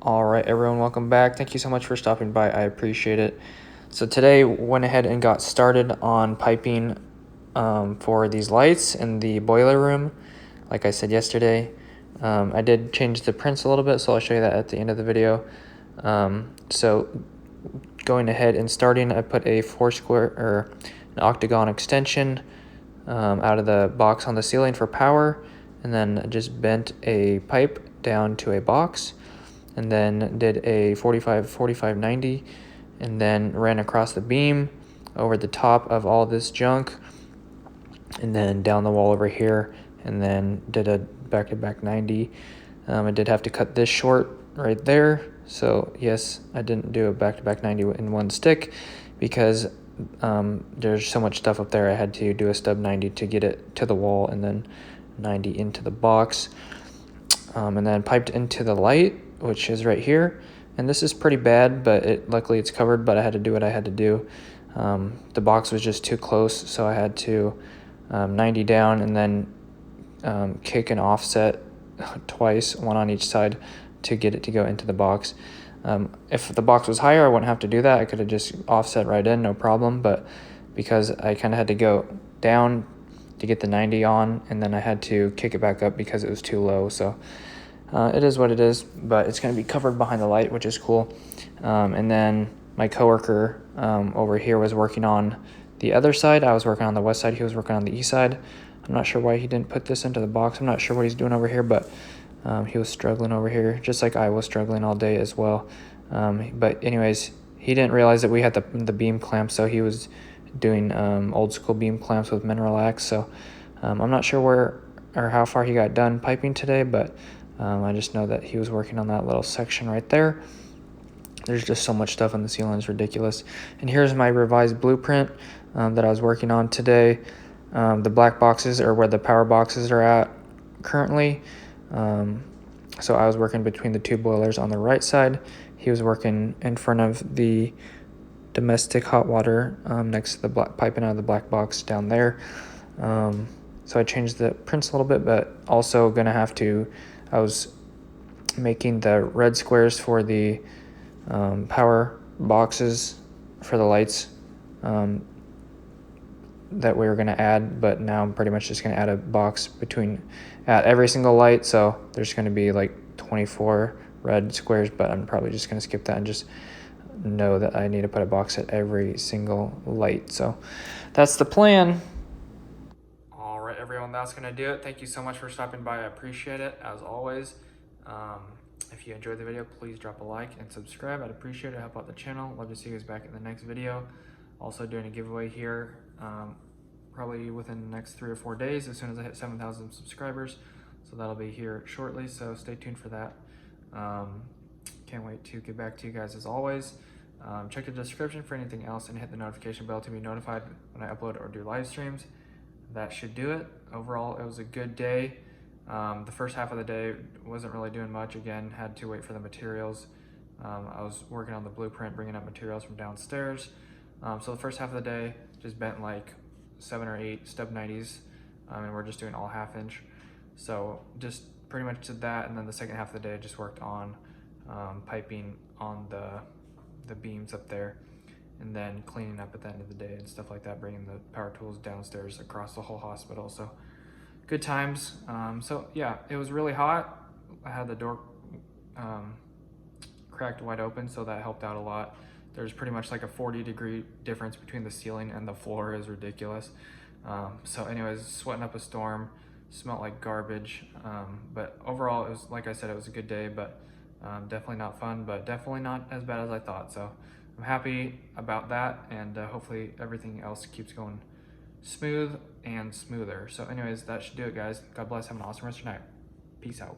All right, everyone, welcome back. Thank you so much for stopping by. I appreciate it. So today went ahead and got started on piping for these lights in the boiler room. Like I said yesterday, I did change the prints a little bit, so I'll show you that at the end of the video. So going ahead and starting, I put a an octagon extension out of the box on the ceiling for power, and then just bent a pipe down to a box, and then did a 45-90, and then ran across the beam over the top of all this junk, and then down the wall over here, and then did a back-to-back 90. I did have to cut this short right there, so yes, I didn't do a back-to-back 90 in one stick because there's so much stuff up there. I had to do a stub 90 to get it to the wall, and then 90 into the box, and then piped into the light, which is right here. And this is pretty bad, but luckily it's covered, but I had to do what I had to do. The box was just too close, so I had to 90 down and then kick an offset twice, one on each side, to get it to go into the box. If the box was higher, I wouldn't have to do that. I could have just offset right in, no problem. But because I kind of had to go down to get the 90 on, and then I had to kick it back up because it was too low. So it is what it is, but it's going to be covered behind the light, which is cool. And then my coworker over here was working on the other side. I was working on the west side. He was working on the east side. I'm not sure why he didn't put this into the box. I'm not sure what he's doing over here, but he was struggling over here, just like I was struggling all day as well. But anyways, he didn't realize that we had the beam clamps, so he was doing old school beam clamps with Minrelax. So I'm not sure where or how far he got done piping today, but I just know that he was working on that little section right there. There's just so much stuff on the ceiling, it's ridiculous. And here's my revised blueprint that I was working on today. The black boxes are where the power boxes are at currently. So I was working between the two boilers on the right side. He was working in front of the domestic hot water next to the piping out of the black box down there. So I changed the prints a little bit, but also gonna have to, I was making the red squares for the power boxes for the lights that we were going to add, but now I'm pretty much just going to add a box at every single light. So there's going to be like 24 red squares, but I'm probably just going to skip that and just know that I need to put a box at every single light. So that's the plan. All right, everyone, that's going to do it. Thank you so much for stopping by. I appreciate it, as always. If you enjoyed the video, please drop a like and subscribe. I'd appreciate it. Help out the channel. Love to see you guys back in the next video. Also doing a giveaway here, probably within the next 3 or 4 days, as soon as I hit 7,000 subscribers. So that'll be here shortly, so stay tuned for that. Can't wait to get back to you guys as always. Check the description for anything else and hit the notification bell to be notified when I upload or do live streams. That should do it. Overall, it was a good day. The first half of the day wasn't really doing much. Again, had to wait for the materials. I was working on the blueprint, bringing up materials from downstairs. So the first half of the day just bent like 7 or 8 stub 90s, and we're just doing all 1/2 inch. So just pretty much did that, and then the second half of the day I just worked on piping on the beams up there, and then cleaning up at the end of the day and stuff like that, bringing the power tools downstairs across the whole hospital. So good times. So yeah, it was really hot. I had the door cracked wide open, so that helped out a lot. There's pretty much like a 40-degree difference between the ceiling and the floor. Is ridiculous. So anyways, sweating up a storm, smelled like garbage. But overall, it was, like I said, it was a good day, but definitely not fun, but definitely not as bad as I thought. So I'm happy about that, and hopefully everything else keeps going smooth and smoother. So anyways, that should do it, guys. God bless. Have an awesome rest of your night. Peace out.